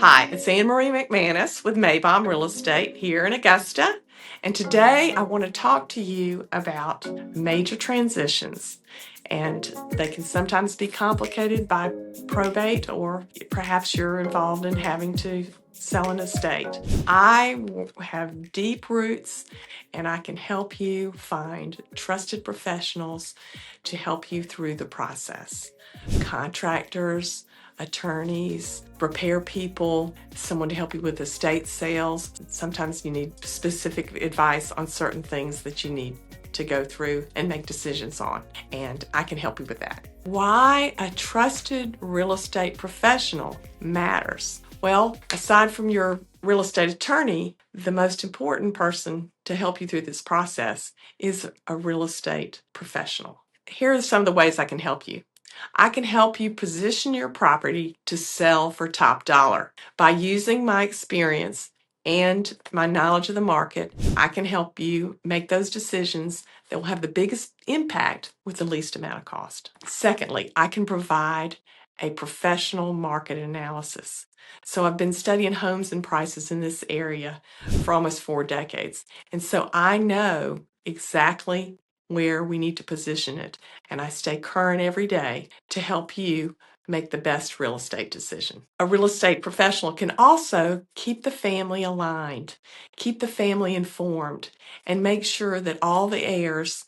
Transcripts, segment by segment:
Hi, it's Anne Marie McManus with Maybom Real Estate here in Augusta. And today I want to talk to you about major transitions. And they can sometimes be complicated by probate, or perhaps you're involved in having to sell an estate. I have deep roots and I can help you find trusted professionals to help you through the process. Contractors, attorneys, repair people, someone to help you with estate sales. Sometimes you need specific advice on certain things that you need to go through and make decisions on, and I can help you with that. Why a trusted real estate professional matters. Well, aside from your real estate attorney, the most important person to help you through this process is a real estate professional. Here are some of the ways I can help you. I can help you position your property to sell for top dollar. By using my experience and my knowledge of the market, I can help you make those decisions that will have the biggest impact with the least amount of cost. Secondly, I can provide a professional market analysis. So I've been studying homes and prices in this area for almost 4 decades. And so I know exactly where we need to position it. And I stay current every day to help you make the best real estate decision. A real estate professional can also keep the family aligned, keep the family informed, and make sure that all the heirs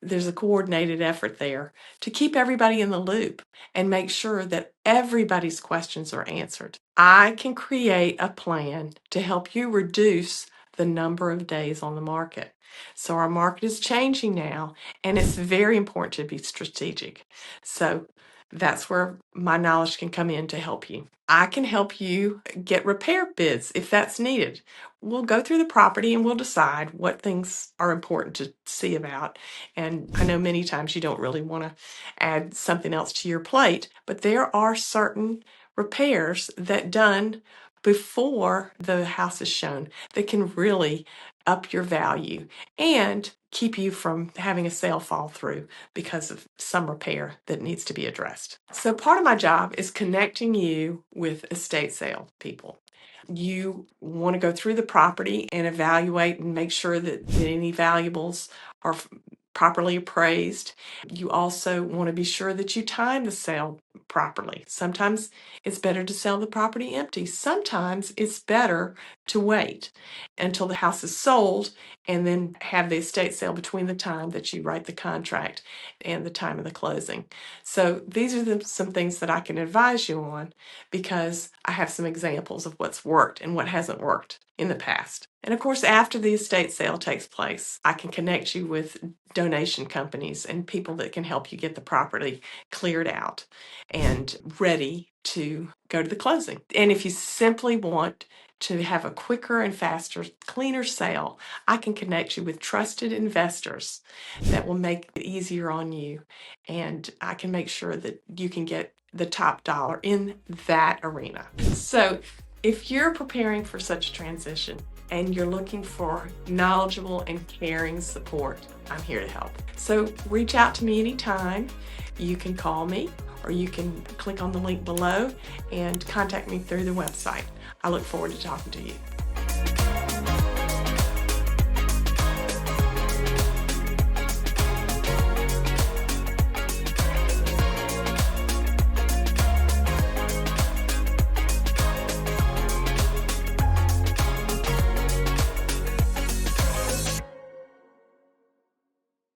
there's a coordinated effort there to keep everybody in the loop and make sure that everybody's questions are answered. I can create a plan to help you reduce the number of days on the market. So our market is changing now, and it's very important to be strategic. So that's where my knowledge can come in to help you. I can help you get repair bids if that's needed. We'll go through the property and we'll decide what things are important to see about. And I know many times you don't really want to add something else to your plate, but there are certain repairs that done before the house is shown that can really up your value and keep you from having a sale fall through because of some repair that needs to be addressed. So part of my job is connecting you with estate sale people. You want to go through the property and evaluate and make sure that any valuables are properly appraised. You also want to be sure that you time the sale properly. Sometimes it's better to sell the property empty. Sometimes it's better to wait until the house is sold and then have the estate sale between the time that you write the contract and the time of the closing. So these are some things that I can advise you on because I have some examples of what's worked and what hasn't worked in the past. And of course, after the estate sale takes place, I can connect you with donation companies and people that can help you get the property cleared out and ready to go to the closing. And if you simply want to have a quicker and faster, cleaner sale, I can connect you with trusted investors that will make it easier on you. And I can make sure that you can get the top dollar in that arena. So if you're preparing for such a transition and you're looking for knowledgeable and caring support, I'm here to help. So reach out to me anytime. You can call me or you can click on the link below and contact me through the website. I look forward to talking to you.